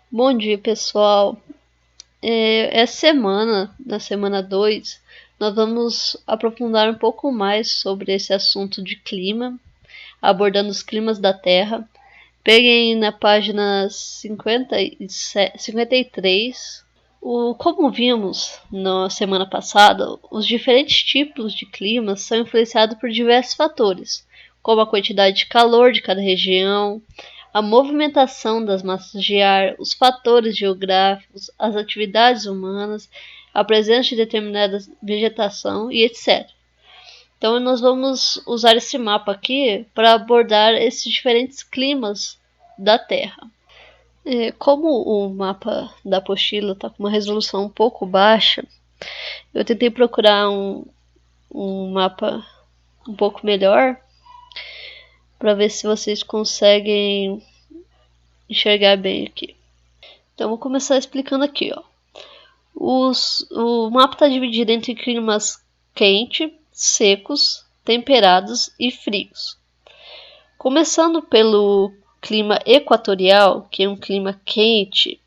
Bom dia, pessoal. Essa semana, na semana 2, nós vamos aprofundar um pouco mais sobre esse assunto de clima, abordando os climas da Terra. Peguem na página 53. Como vimos na semana passada, os diferentes tipos de climas são influenciados por diversos fatores, como a quantidade de calor de cada região, a movimentação das massas de ar, os fatores geográficos, as atividades humanas, a presença de determinada vegetação e etc. Então nós vamos usar esse mapa aqui para abordar esses diferentes climas da Terra. Como o mapa da apostila está com uma resolução um pouco baixa, eu tentei procurar um mapa um pouco melhor para ver se vocês conseguem enxergar bem aqui. Então vou começar explicando aqui, ó. O mapa está dividido entre climas quentes, secos, temperados e frios. Começando pelo clima equatorial, que é um clima quente,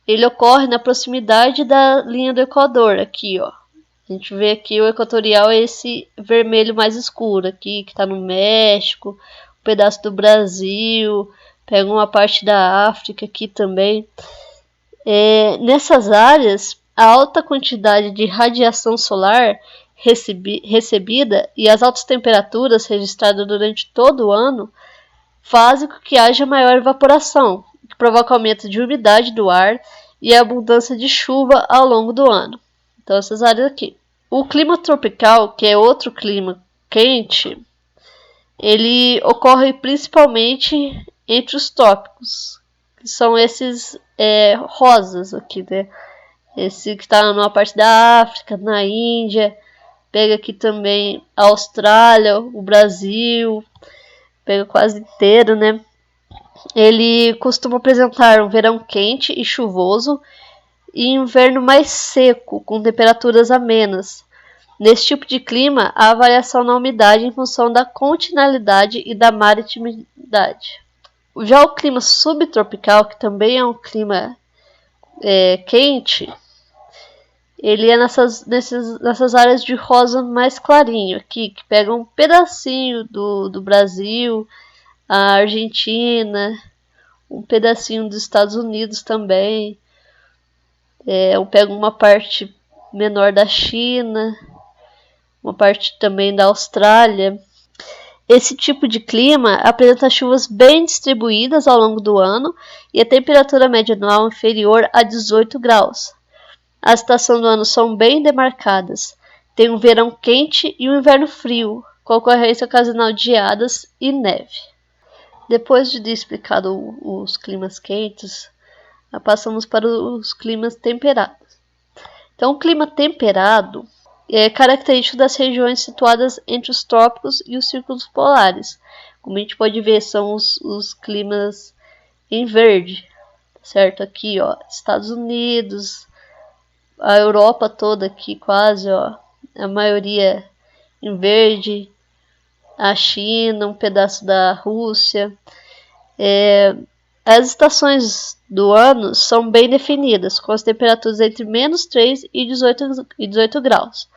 ele ocorre na proximidade da linha do Equador, aqui, ó. A gente vê aqui o equatorial é esse vermelho mais escuro aqui, que está no México, um pedaço do Brasil, pega uma parte da África aqui também. Nessas áreas, a alta quantidade de radiação solar recebida e as altas temperaturas registradas durante todo o ano fazem com que haja maior evaporação, que provoca aumento de umidade do ar e a abundância de chuva ao longo do ano. Então, essas áreas aqui. O clima tropical, que é outro clima quente, ele ocorre principalmente entre os trópicos, que são esses rosas aqui, né? Esse que está numa parte da África, na Índia, pega aqui também a Austrália, o Brasil, pega quase inteiro, né? Ele costuma apresentar um verão quente e chuvoso e inverno mais seco, com temperaturas amenas. Nesse tipo de clima, há variação na umidade em função da continentalidade e da maritimidade. Já o clima subtropical, que também é um clima quente, ele é nessas áreas de rosa mais clarinho aqui, que pega um pedacinho do Brasil, a Argentina, um pedacinho dos Estados Unidos também, pega uma parte menor da China, uma parte também da Austrália. Esse tipo de clima apresenta chuvas bem distribuídas ao longo do ano e a temperatura média anual inferior a 18 graus. As estações do ano são bem demarcadas. Tem um verão quente e um inverno frio, com ocorrência ocasional de geadas e neve. Depois de explicado os climas quentes, passamos para os climas temperados. Então, o clima temperado é característico das regiões situadas entre os trópicos e os círculos polares. Como a gente pode ver, são os climas em verde, certo? Aqui, ó, Estados Unidos, a Europa toda aqui quase, ó, a maioria em verde, a China, um pedaço da Rússia. As estações do ano são bem definidas, com as temperaturas entre menos 3 e 18 graus.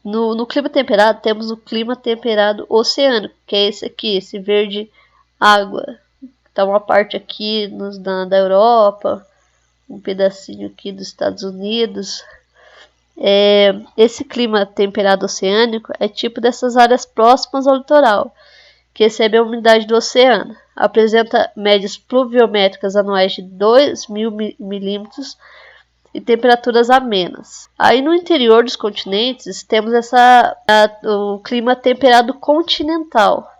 No clima temperado, temos o clima temperado oceânico, que é esse aqui, esse verde água. Então, uma parte aqui da Europa, um pedacinho aqui dos Estados Unidos. Esse clima temperado oceânico é tipo dessas áreas próximas ao litoral, que recebe a umidade do oceano. Apresenta médias pluviométricas anuais de 2.000 milímetros e temperaturas amenas. Aí no interior dos continentes temos o clima temperado continental,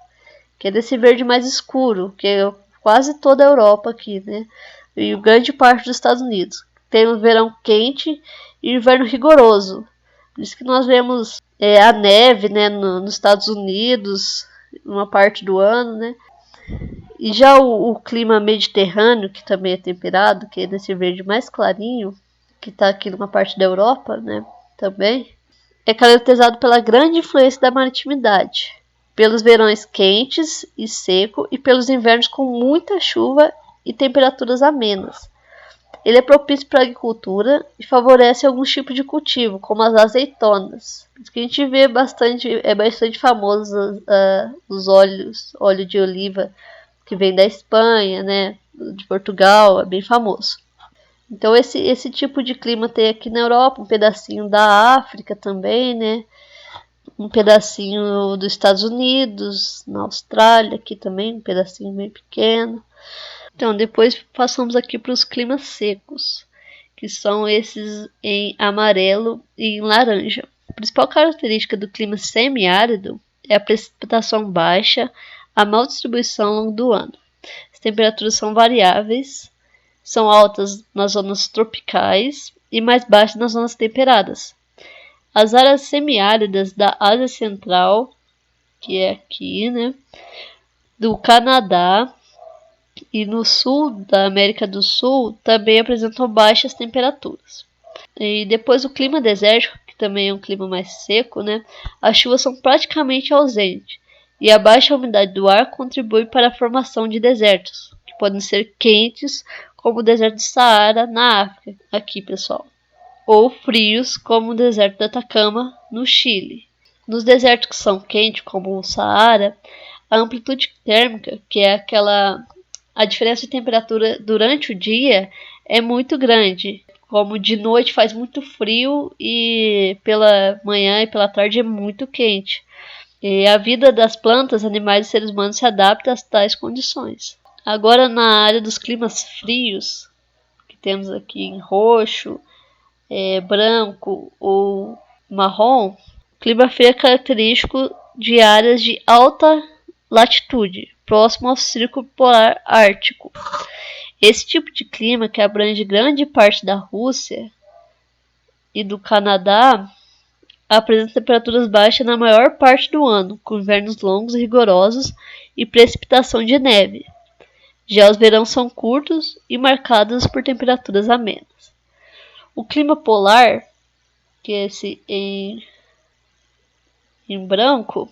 que é desse verde mais escuro, que é quase toda a Europa aqui, né? E grande parte dos Estados Unidos. Tem um verão quente e inverno rigoroso. Por isso que nós vemos a neve, né, nos Estados Unidos, uma parte do ano, né? E já o clima mediterrâneo, que também é temperado, que é desse verde mais clarinho, que está aqui numa parte da Europa, né, também, é caracterizado pela grande influência da maritimidade, pelos verões quentes e secos e pelos invernos com muita chuva e temperaturas amenas. Ele é propício para a agricultura e favorece alguns tipos de cultivo, como as azeitonas. Por isso que a gente vê bastante famoso os óleo de oliva que vem da Espanha, né, de Portugal, é bem famoso. Então esse tipo de clima tem aqui na Europa, um pedacinho da África também, né, um pedacinho dos Estados Unidos, na Austrália aqui também, um pedacinho bem pequeno. Então depois passamos aqui para os climas secos, que são esses em amarelo e em laranja. A principal característica do clima semiárido é a precipitação baixa, a má distribuição ao longo do ano. As temperaturas são variáveis, são altas nas zonas tropicais e mais baixas nas zonas temperadas. As áreas semiáridas da Ásia Central, que é aqui, né, do Canadá e no sul da América do Sul também apresentam baixas temperaturas. E depois o clima desértico, que também é um clima mais seco, né, as chuvas são praticamente ausentes e a baixa umidade do ar contribui para a formação de desertos, que podem ser quentes, como o deserto de Saara na África, aqui pessoal, ou frios, como o deserto do Atacama no Chile. Nos desertos que são quentes, como o Saara, a amplitude térmica, que é a diferença de temperatura durante o dia, é muito grande. Como de noite faz muito frio e pela manhã e pela tarde é muito quente. E a vida das plantas, animais e seres humanos se adapta a tais condições. Agora na área dos climas frios, que temos aqui em roxo, branco ou marrom, o clima frio é característico de áreas de alta latitude, próximo ao Círculo Polar Ártico. Esse tipo de clima, que abrange grande parte da Rússia e do Canadá, apresenta temperaturas baixas na maior parte do ano, com invernos longos e rigorosos e precipitação de neve. Já os verões são curtos e marcados por temperaturas amenas. O clima polar, que é esse em branco,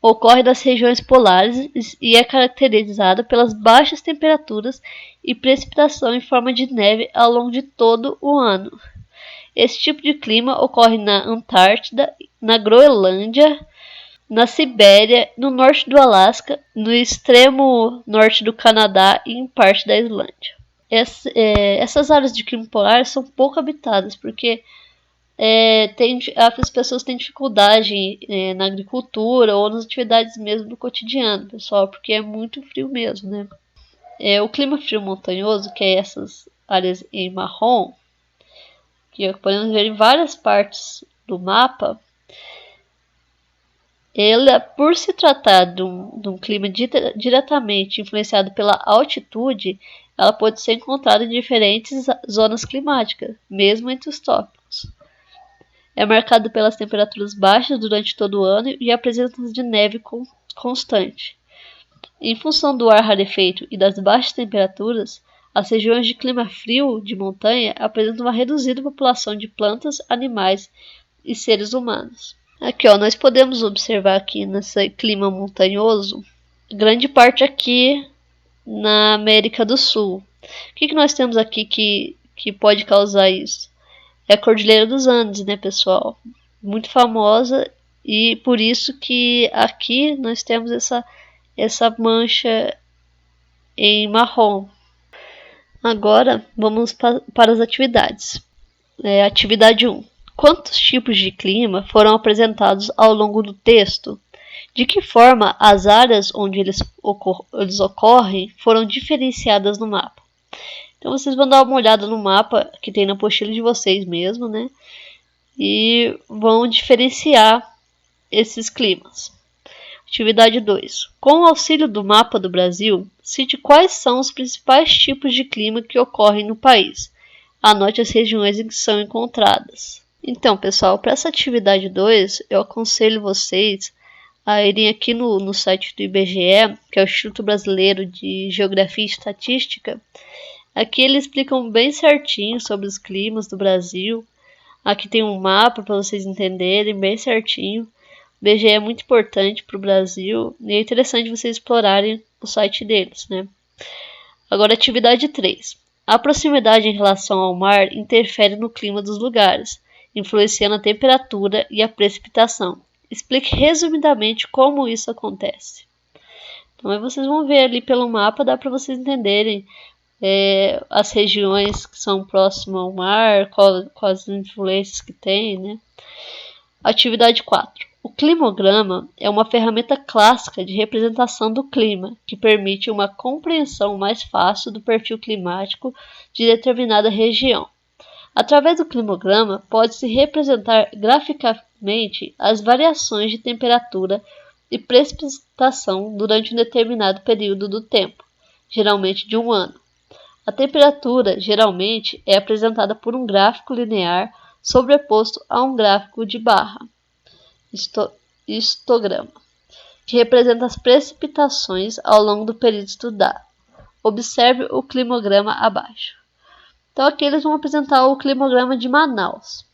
ocorre nas regiões polares e é caracterizado pelas baixas temperaturas e precipitação em forma de neve ao longo de todo o ano. Esse tipo de clima ocorre na Antártida, na Groenlândia, na Sibéria, no norte do Alasca, no extremo norte do Canadá e em parte da Islândia. Essas áreas de clima polar são pouco habitadas, porque as pessoas têm dificuldade na agricultura ou nas atividades mesmo do cotidiano, pessoal, porque é muito frio mesmo, né? O clima frio montanhoso, que é essas áreas em marrom, que podemos ver em várias partes do mapa, ela, por se tratar de um clima diretamente influenciado pela altitude, ela pode ser encontrada em diferentes zonas climáticas, mesmo entre os tópicos. É marcado pelas temperaturas baixas durante todo o ano e a presença de neve constante. Em função do ar rarefeito e das baixas temperaturas, as regiões de clima frio de montanha apresentam uma reduzida população de plantas, animais e seres humanos. Aqui, nós podemos observar aqui nesse clima montanhoso, grande parte aqui na América do Sul. O que nós temos aqui que pode causar isso? É a Cordilheira dos Andes, né, pessoal? Muito famosa e por isso que aqui nós temos essa mancha em marrom. Agora vamos para as atividades. Atividade 1. Quantos tipos de clima foram apresentados ao longo do texto? De que forma as áreas onde eles ocorrem foram diferenciadas no mapa? Então vocês vão dar uma olhada no mapa que tem na apostila de vocês mesmo, né? E vão diferenciar esses climas. Atividade 2. Com o auxílio do mapa do Brasil, cite quais são os principais tipos de clima que ocorrem no país. Anote as regiões em que são encontradas. Então, pessoal, para essa atividade 2, eu aconselho vocês a irem aqui no site do IBGE, que é o Instituto Brasileiro de Geografia e Estatística. Aqui eles explicam bem certinho sobre os climas do Brasil. Aqui tem um mapa para vocês entenderem bem certinho. O IBGE é muito importante para o Brasil e é interessante vocês explorarem o site deles, né? Agora, atividade 3. A proximidade em relação ao mar interfere no clima dos lugares, influenciando a temperatura e a precipitação. Explique resumidamente como isso acontece. Então aí vocês vão ver ali pelo mapa, dá para vocês entenderem as regiões que são próximas ao mar, quais as influências que tem, né? Atividade 4. O climograma é uma ferramenta clássica de representação do clima, que permite uma compreensão mais fácil do perfil climático de determinada região. Através do climograma, pode-se representar graficamente as variações de temperatura e precipitação durante um determinado período do tempo, geralmente de um ano. A temperatura, geralmente, é apresentada por um gráfico linear sobreposto a um gráfico de barra, histograma, que representa as precipitações ao longo do período estudado. Observe o climograma abaixo. Então aqui eles vão apresentar o climograma de Manaus.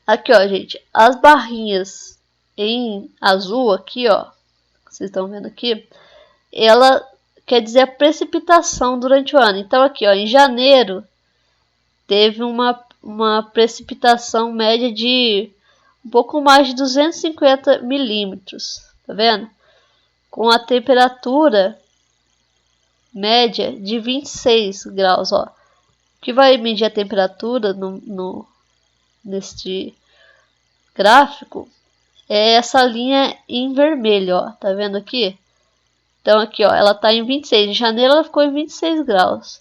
Aqui, ó, gente, as barrinhas em azul aqui, ó, vocês estão vendo aqui, ela quer dizer a precipitação durante o ano. Então aqui, ó, em janeiro teve uma precipitação média de um pouco mais de 250 milímetros, tá vendo? Com a temperatura média de 26 graus, ó. O que vai medir a temperatura neste gráfico é essa linha em vermelho, ó. Tá vendo aqui? Então aqui, ó, ela tá em 26. Em janeiro ela ficou em 26 graus.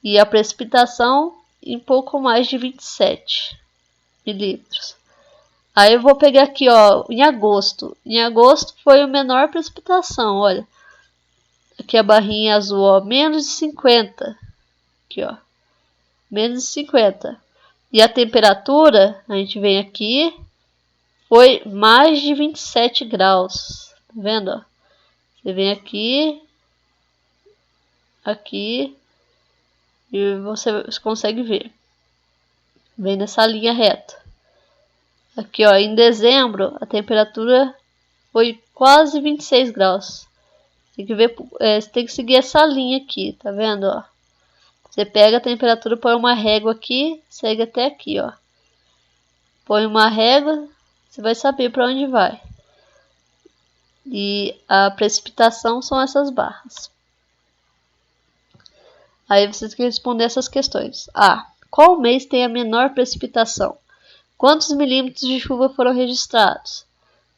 E a precipitação em pouco mais de 27 milímetros. Aí eu vou pegar aqui, ó, em agosto. Em agosto foi a menor precipitação, olha. Aqui a barrinha azul, ó, menos de 50. Aqui, ó. Menos de 50. E a temperatura, a gente vem aqui, foi mais de 27 graus. Tá vendo, ó? Você vem aqui, aqui, e você consegue ver. Vem nessa linha reta. Aqui, ó, em dezembro, a temperatura foi quase 26 graus. Tem que ver, você tem que seguir essa linha aqui, tá vendo, ó? Você pega a temperatura, põe uma régua aqui, segue até aqui, ó. Põe uma régua, você vai saber para onde vai. E a precipitação são essas barras. Aí vocês têm que responder essas questões. A. Qual mês tem a menor precipitação? Quantos milímetros de chuva foram registrados?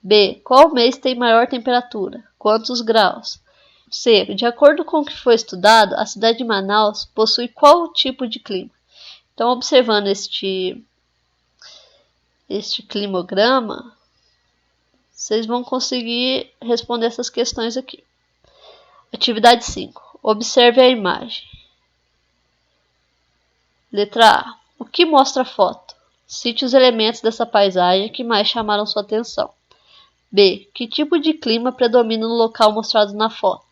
B. Qual mês tem maior temperatura? Quantos graus? C. De acordo com o que foi estudado, a cidade de Manaus possui qual tipo de clima? Então, observando este climograma, vocês vão conseguir responder essas questões aqui. Atividade 5. Observe a imagem. Letra A. O que mostra a foto? Cite os elementos dessa paisagem que mais chamaram sua atenção. B. Que tipo de clima predomina no local mostrado na foto?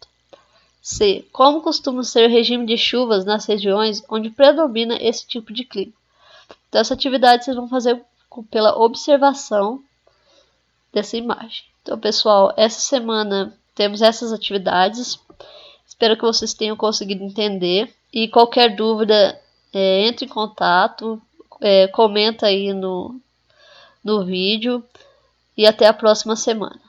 C. Como costuma ser o regime de chuvas nas regiões onde predomina esse tipo de clima? Então, essa atividade vocês vão fazer pela observação dessa imagem. Então, pessoal, essa semana temos essas atividades. Espero que vocês tenham conseguido entender. E qualquer dúvida, entre em contato, comenta aí no vídeo. E até a próxima semana.